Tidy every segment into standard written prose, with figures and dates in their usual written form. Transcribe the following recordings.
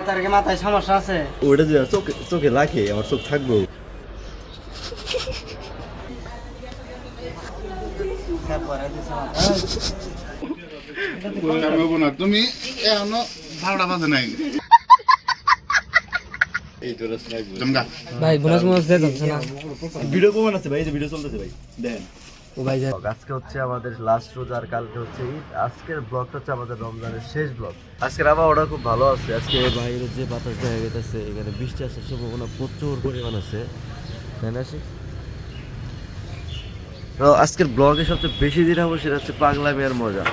তার কি মাথায় সমস্যা আছে? ওটা যে চোখে লাগে আমার চোখ থাকবো। তুমি এখনো 12টা বাজে নাই। ভাই বোনাস মোনাস দিয়ে দিচ্ছে না। ভিডিও কমান আছে ভাই, এই যে ভিডিও চলতেছে ভাই দেখেন। ও ভাই আজকে হচ্ছে আমাদের লাস্ট রোজ আর কালকে হচ্ছে ঈদ। আজকের ব্লগটা হচ্ছে আমাদের রমজানের শেষ ব্লগ। আজকের আবহাওয়াটা খুব ভালো আছে। আজকে বাইরে যে বাতাস দেখা গেছে, এখানে বৃষ্টি আসার সম্ভাবনা প্রচুর পরিমাণ আছে, তাই না? তো আজকের ব্লগে সবচেয়ে বেশি দিন হবো সেটা হচ্ছে পাগলামি আর মজা।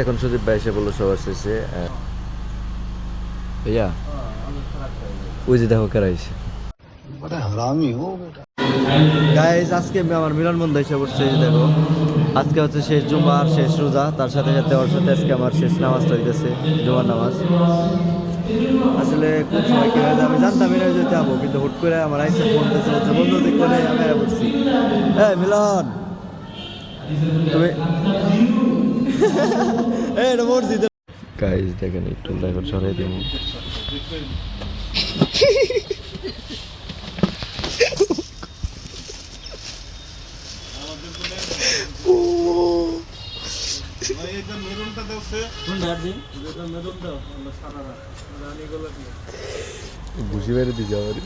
এখন সুদীপ ভাই এসে বললো সবার শেষে, ভাইয়া ওই যে দেখো কারা এসে। গাইস আজকে আমার মিলন বন্ধু এসে পড়ছে, দেখো আজকে হচ্ছে শেষ জুমা আর শেষ রোজা, তার সাথে সাথে ওর সাথে আজকে আমার শেষ নামাজটা হইতেছে, জুমার নামাজ। আসলে কোন সময় কি হয়েছে আমি জানতামই না যে যাবো, কিন্তু হুট করে আমার আইসা ফোন দিয়েছে, হচ্ছে বন্ধু দিক করে আমি বলছি হ্যাঁ মিলন তুমি এটা বলছি। গাইস দেখেন একটু দেখো সরাই দিন। বুঝি বেড়ে দিয়ে যাওয়ার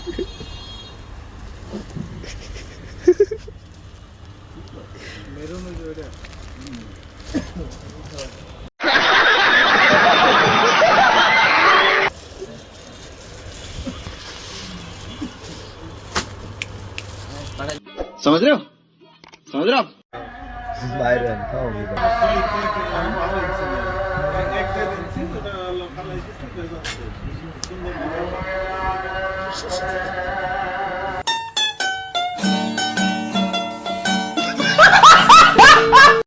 समझ रहे हो? समझ रहे हो? বাইরে খাও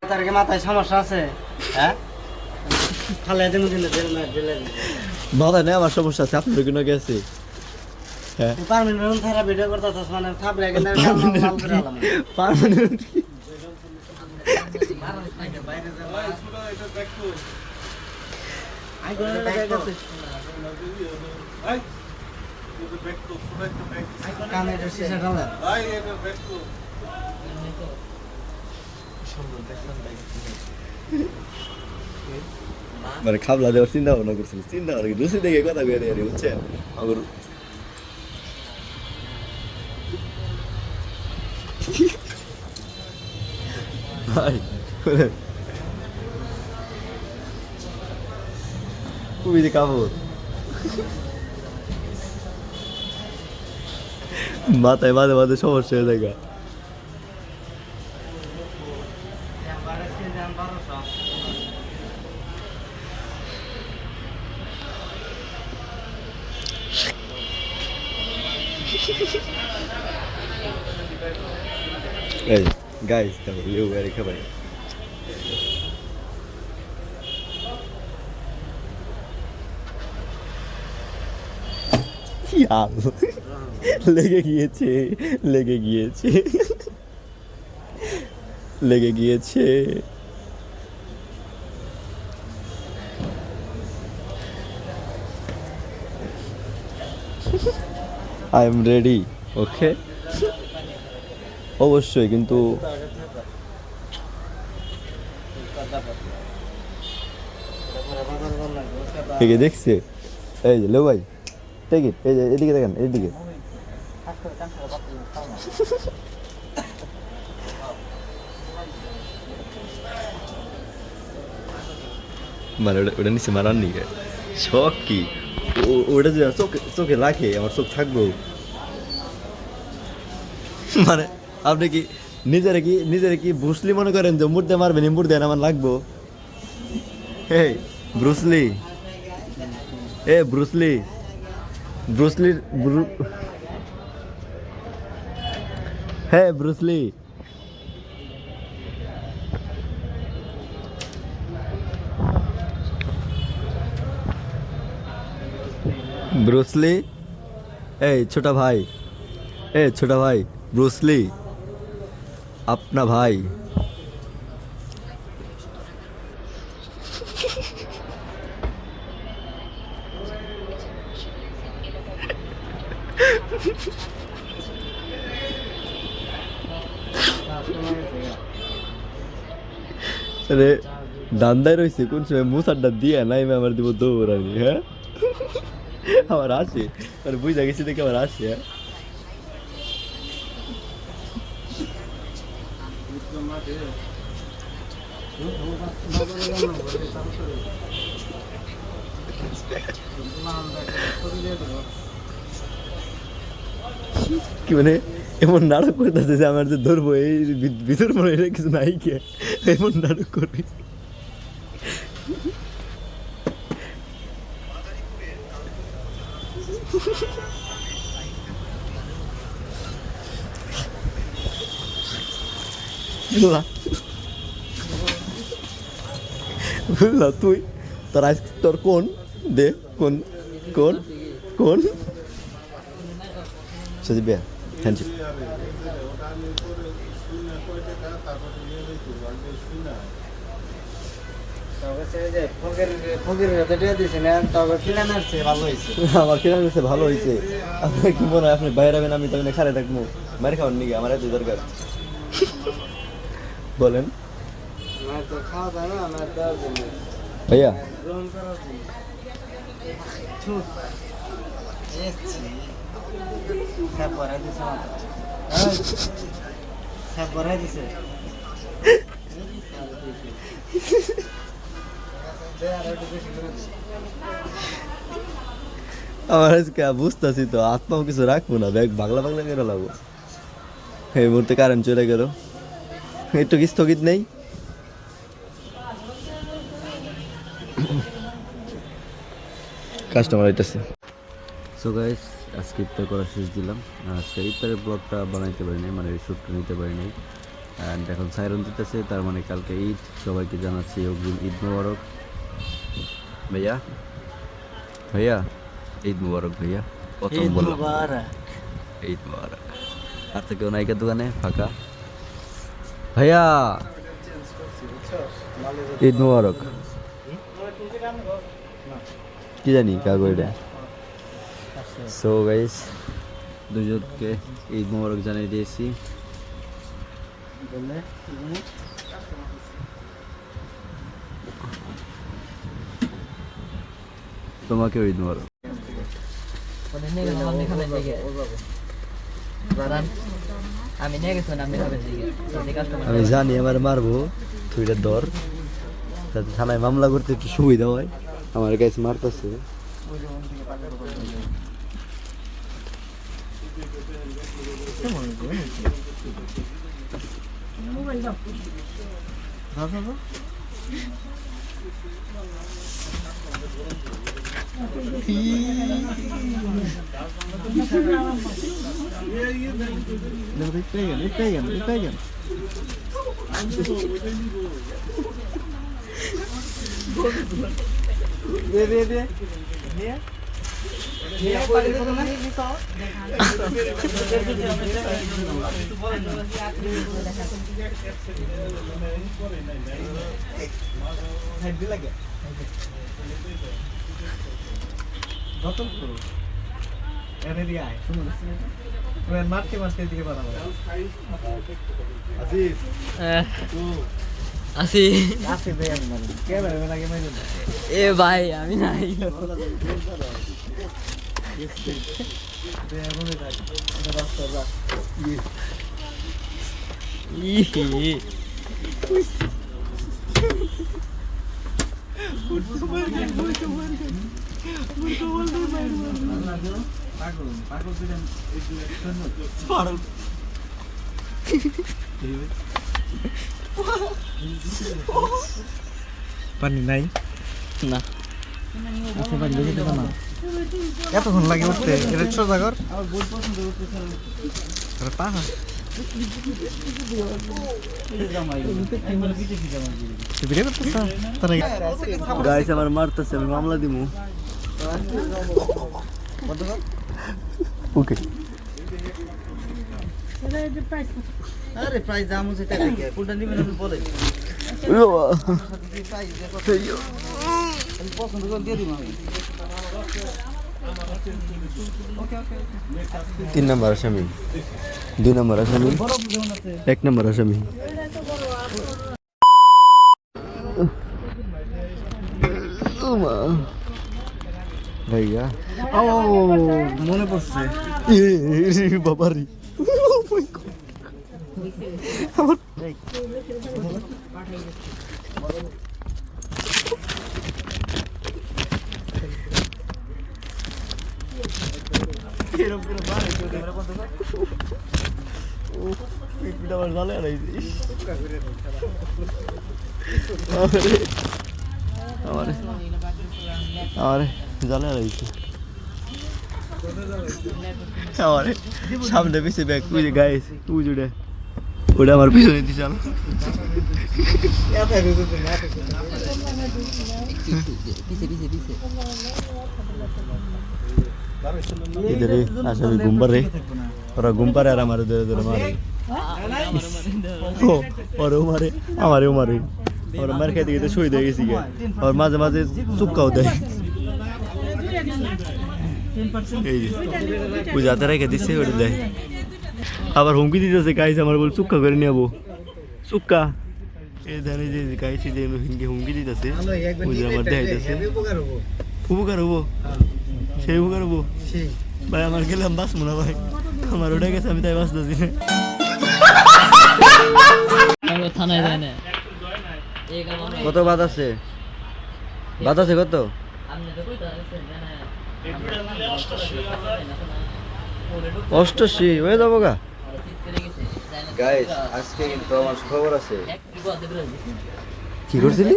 তার কি মাথায় সমস্যা আছে? হ্যাঁ খালে দিন মাথায় নেই আমার সমস্যা আছে, আপনার কোনো গেছে? হ্যাঁ পারমিনেন্ট থাকা ভিডিও করতেছস মানে থাপড়ে গেলে মাল করে আলাম। পার্মানেন্ট কি আই করে গেছে কানে শিশা ঢালা মানে খাবলা দেওয়ার চিন্তা ভাবনা করছিল, চিন্তা ভাবনা রুচি দেখে কথা কয়ে দেয় বুঝছেন আমার। ভাই খুবই যে কাপড় মাথায় মাঝে মাঝে সমস্যা হয়ে যায়। Hey guys, tama liu gari ka ba? ইয়ার লেগে গিয়েছে লেগে গিয়েছে লেগে গিয়েছে। আই এম রেডি, ওকে অবশ্যই, কিন্তু ঠিক দেখছে এই যে লো ভাই ঠিক এই যে এদিকে দেখেন এদিকে মানে ওটা নিচে মারার নিকে শখ কি ওটা যে চোখে লাগে আমার চোখ থাকবো। মানে আপনি কি নিজের কি ব্রুসলি মনে করেন যে মুর্দে মারবেন মুর্দে আমার লাগবো? এই ব্রুসলি, ব্রুসলির হ্যাঁ ব্রুসলি ব্রুসলি এই ছোটা ভাই ব্রুসলি আপনা ভাই রে দান্দায় রয়েছে কোন সময় মুসারটা দিয়ে নাই আমার দিব দৌড়ানি হ্যাঁ আমার আসে মানে বুঝা গেছি দেখে আমার আসে হ্যাঁ কি মানে এমন নাটক করতেছে যে আমার যে ধরবো এই ভিতর মনে হয় কিছু নাই কে এমন নাটক করবি বুঝলা তুই তোর আজ তোর কোন দে কোন কোন কোন সজি বে হ্যান্ডি আমার কিনা হয়েছে ভালো হয়েছে আপনার কি মনে হয় আপনি বাইরে হবেন আমি তখন খারে থাকবো মারি খাওয়ার নাকি আমার এত দরকার বলেন ভাইয়া আমার আজকে বুঝতেছি তো আত্মাও কিছু রাখবো না ব্যাগ বাগলা বাগলা করে লাগবো এই মুহূর্তে কারেন্ট চলে গেল একটু কি স্থগিত নেই কাস্টমার হইতেছে সো গাইস আজকে ইফতার করা শেষ দিলাম আজকে ইফতারের ব্লগটা বানাইতে পারি নাই মানে শ্যুটটা নিতে পারি নাই অ্যান্ড এখন সাইরন দিতেছে তার মানে কালকে ঈদ সবাইকে জানাচ্ছি অগ্রিম ঈদ মোবারক ভাইয়া ভাইয়া ঈদ মোবারক ভাইয়া প্রথম বললাম ঈদ মোবারক আর তো কেউ নাইকার দোকানে ফাঁকা ভাইয়া ঈদ মোবারক কি জানি কাগো এটা সো গাইস দুজনকে ঈদ মোবারক জানিয়ে দিয়েছি তোমাকেও ঈদ মোবারক আমি জানি আমার মারবো তুইটা ধর যাতে থানায় মামলা করতে একটু সুবিধা হয় আমার কাছে মারতেছে আসি এ ভাই আমি নাই পানি নাই না আচ্ছা পানি বেশি দেবো না এতক্ষণ লাগে উঠতে এটা সোজা কর পাহা গাইস আমার মারতেছে আমি মামলা দিমু ওকে আরে প্রাইস দাম হচ্ছে টাকা কি কোনটা নিবেন আপনি বলেন প্রাইস দেখো আমি পছন্দ করে দিয়ে দিই আমি 3 নম্বর আসামি 2 নম্বর আসামি 1 নম্বর আসামি ভাইয়া ও মনে পড়ছে বাবারি আমার জালে রয়েছে আমার সামনে পিছিয়ে ব্যাগ তুই যে গাইস তুই জুড়ে ওটা আমার পিছনে দিছে इधर आशा भी घूम पर रहे और घूम पर यार हमारे इधर इधर हमारे और हमारे और हमारे कहते कहते सोई दे किसी के और माजे माजे सुक्का होता है बुझाते रहे कहते से उड़ जाए আবার হুমকি দিতেছে গাইস আমার বল সুক্কা করে নিয়ে যাবো সুক্কা এই ধানে যে গাইস যে হুমকি দিতেছে বুঝে আমার দেখাইতেছে উপকার হবো সেই উপকার হবো ভাই আমার গেলাম বাস মনে ভাই আমার ওটা গেছে আমি তাই বাঁচতেছি না থানায় যায় না কত বাদ আছে কত অষ্টশি হয়ে যাবো গা গাইস আজকে কিন্তু আমার খবর আছে কি করছিলি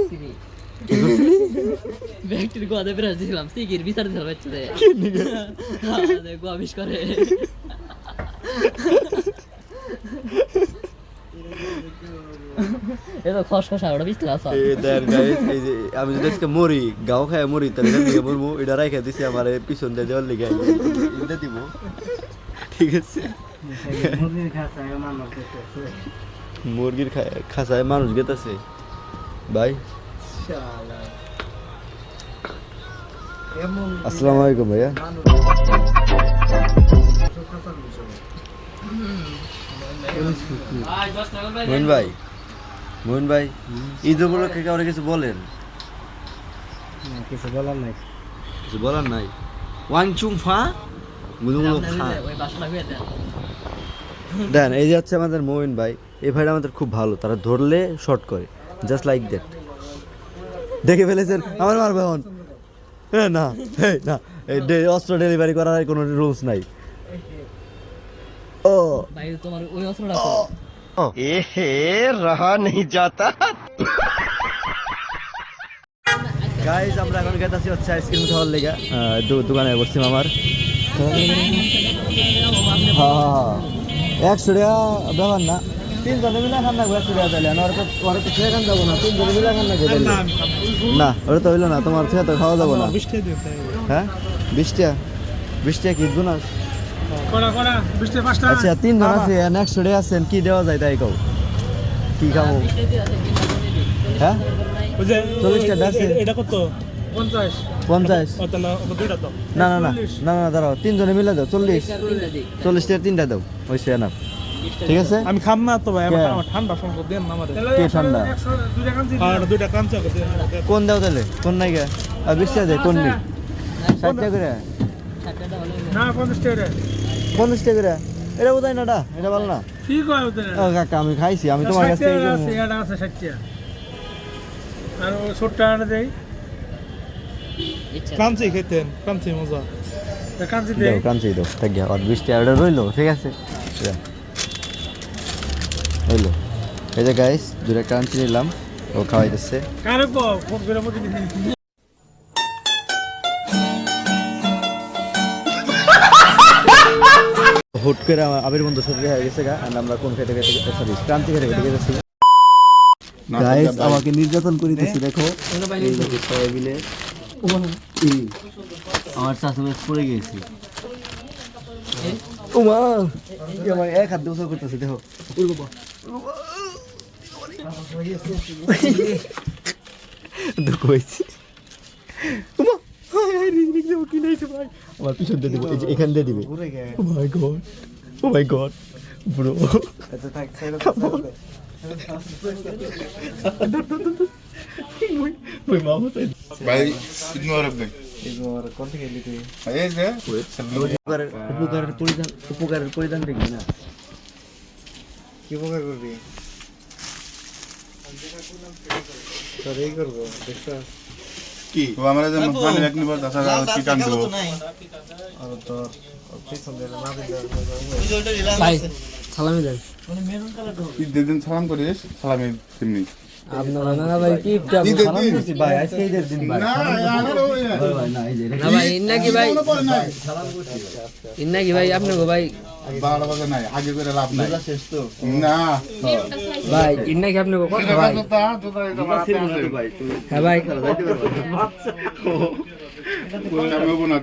ব্যাগটির গোয়াদে বেরাজ দিলাম সিগির বিচার দিলাম বাচ্চারে দেখো আবিষ করে এটা খসখসা ওটা বিছলা আছে এই দেন গাইস এই যে আমি যদি আজকে মরি গাও খায় মরি তাহলে আমি বলবো এটা রাইখা দিছি আমার পিছন দিয়ে দেওয়ার লিগে এটা দিব ঠিক আছে মুরগির খাঁচায় মানুষ গেতেছে ভাই আসসালামু আলাইকুম ভাইয়া মোহন ভাই ঈদ উপলক্ষে কাউরে কিছু বলেন কিছু বলার নাই ওয়াং চুং ফা গুদুগুলো খা ওই বাসনা হয়ে দেন দেন এই যে হচ্ছে আমাদের মোহিন ভাই এই ভাইটা আমাদের খুব ভালো তারা ধরলে শর্ট করে জাস্ট লাইক দ্যাট দেখে ফেলেছেন আমার মারবে এখন না না অস্ত্র ডেলিভারি করার কোনো রুলস নাই ও ভাই তোমার ওই অস্ত্রটা রহা নেই যাতা গাইজ আমরা এখন গেতাছি হচ্ছে আইসক্রিম খাওয়ার লেগে দোকানে বসছি আমার 100 টাকা ব্যাপার না 3 জনে মিলে খান না 100 টাকা তাহলে ওরা তো খেয়ে খান যাবো না 3 জনে মিলে খান না না ওটা তো হইলো না তোমার খেয়ে তো খাওয়া যাবো না হ্যাঁ 20 টাকা কি গুনাস আচ্ছা 3 জন আছে 100 টাকা আছেন কি দেওয়া যায় তাই কও কি খাবো হ্যাঁ 40 টাকা আছে এটা কত 50 না না না না না দাঁড়াও 3 জনে মিলে দাও 40 টাকা 3টা দাও হইছে না ঠিক আছে আমি খাম না তো ভাই আমার ঠান্ডা সম্পদ দেন না আমাদের কে ঠান্ডা আর দুইটা কাঁচা করে কোন দাও তাহলে কোন নাই গা আর 20 টাকা দে কোন নি 60 টাকা করে না 50 টাকা 50 টাকা করে এটা বোধহয় নাটা এটা ভালো না ঠিক হয় ওদের ও কাকা আমি খাইছি আমি তোমার কাছ থেকে এটা আছে 60 টাকা আর ও ছোটটা আনে দেই কাঁচি খেতেন কাঁচি মজা তা কাঁচি দেই দাও কাঞ্চি দাও ঠিক আছে আর 20 টাকা অর্ডার রইলো ঠিক আছে হইলো এই যে গাইস দুটো কাঞ্চি নিলাম ও খাওয়াইতেছে কারে ফোন করে মধ্যে হুট করে আবির বন্ধুর সাথে হয়ে গেছে গা আর আমরা কোন খেতে খেতে সরি ক্রান্তি খেতে খেতে গেছি গাইস আমাকে নির্যাতন করিতেছি দেখো এই দেখো সবাই মিলে আমার চাষবাস পড়ে গেছি ও মা আমার এক হাত দিয়ে করতেছে দেখো দুঃখ হয়েছে আমার পিছন দিয়ে দিবে এখান দিয়ে দিবে ও মাই গড ব্রো ভাই ইগনোর করবে এই যে উপকারের পরিধান দেখবি না কি উপকার করবি তোর এই করবো দেখছো কি ও আমরা যে পানি এক নিবার 10,000 কি কাম দেব আর তোর পিছন দিয়ে না দিলে ভাই সালামি দেন তুই যেদিন সালাম করিস সালামে তেমনি আপনারা ভাই কি ভাই আজকে ঈদের দিন ভাই না ভাই না এই যে না ভাই ইন্না কি ভাই ইন্না কি ভাই আপনি গো ভাই 12 বাজে নাই আগে করে লাভ নাই শেষ তো না ভাই ইন্না কি আপনি গো কথা ভাই ভাই হ্যাঁ ভাই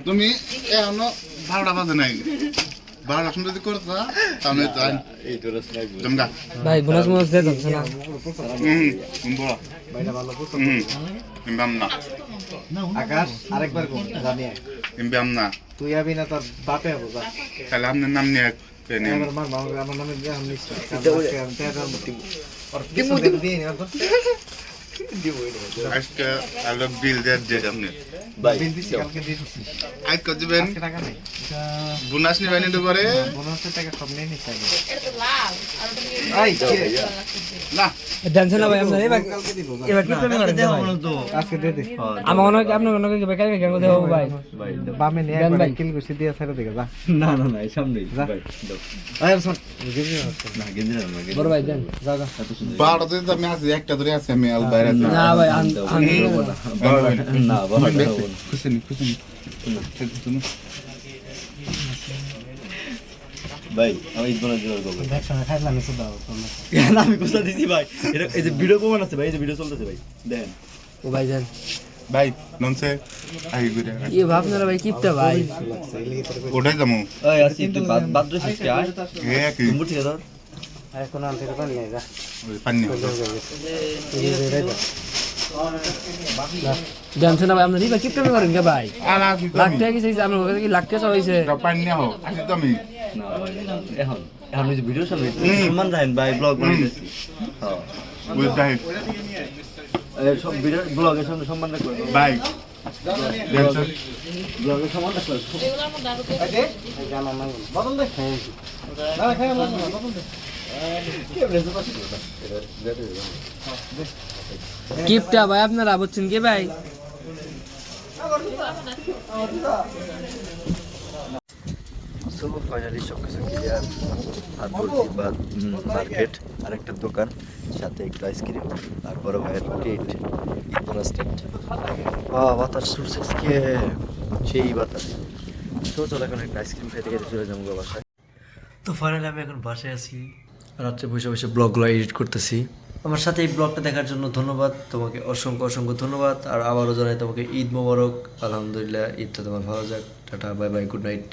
তুমি এখনো 12টা বাজে নাই 12টা সময় যদি করতা তাহলে তো এই তোরা লাগবে জমগা ভাই বোনাস মোনাস দে দাও না বড় ভাইটা ভালো বুঝছো ইমবাম না আকাশ আরেকবার কোন জানি ইমবাম না তুই আবি না তোর বাপে আবো যা তাহলে আপনার নাম নিয়ে পেনে আমার মার বাবা আমার নামে দিয়ে আমি আমি তেরা মুটি আর কি মুটি দিয়ে না তো আজকে আলো বিল দিয়ে আপনি বিল দিছি কালকে দিছি আজ কত দিবেন আজকে টাকা নেই বোনাস নিবেন তো করে বোনাসের টাকা সব নিয়ে নিতে হবে এটা তো লাল আর ওটা নিয়ে আই না জানছেন না ভাই আপনারা এবার কালকে দিব এবার কি প্রেমে করেন ভাই আজকে দে দে আমার মনে হয় কি আপনার মনে হয় কি বেকার কেন দেবো ভাই বামে নিয়ে দেন একবার ভাই। কিল করছি দিয়ে ছেড়ে দিকে যা না না না সামনেই যা। ভাই দাও আয় শোন গিয়ে না গেঞ্জি না না বড় ভাই দেন যা যা 12টা তো আমি আছি একটা ধরে আছে আমি আল বাইরে আছি না ভাই না বাবা খুশি ভাই আমি ঈদ বোনাস জোর করব একসঙ্গে খাইলাম এসে দাও তোমরা আমি কোথা দিছি ভাই এটা এই যে ভিডিও প্রমাণ আছে ভাই এই যে ভিডিও চলতেছে ভাই দেখেন ও ভাই দেন ভাই ননসে আই গুড়ে এ ভাবনারা ভাই কিপটা ভাই ওটাই যাবো ওই আসি তুই বাদ দিছিস কি আয় হে কি তুমি ঠিক আছে এখন আনতে তো নিয়ে যা পানি জানছেন না ভাই আপনারা এবার কিপটা করেন কে ভাই আলা কি লাখ টাকা কি চাইছে আপনার কাছে কি লাখ টাকা হইছে পানি নাও আসি তো আমি না এখন এখন এই যে ভিডিও সামনে সম্মান রাখেন ভাই ব্লগ বানাইতেছি হ্যাঁ ওই ভাই এই সব ভিডিও ব্লগের সামনে সম্মান রাখবেন ভাই ব্লগের সম্মান রাখবেন এগুলোর মধ্যে আরো বেশি জানা নাই বদল দে না খাই আমরা বদল দে কিপটা ভাই আপনারা বুঝছেন কি ভাই সো ফাইনালি সব কিছু ক্লিয়ার আর বলছি মার্কেট আর একটা দোকান সাথে একটু আইসক্রিম আর বড় ভাইয়ের ট্রিট ঈদ বোনাস ট্রিট বাতাস ছুটছে আজকে সেই বাতাস তো চলো এখন একটা আইসক্রিম খেতে খেতে চলে যাবো বাসায় তো ফাইনালি আমি এখন বাসায় আছি রাত্রে বসে বসে ব্লগগুলো এডিট করতেছি আমার সাথে এই ব্লগটা দেখার জন্য ধন্যবাদ তোমাকে অসংখ্য অসংখ্য ধন্যবাদ আর আবারও জানাই তোমাকে ঈদ মোবারক আলহামদুলিল্লাহ ঈদটা তোমার ভালো যাক tata bye bye good night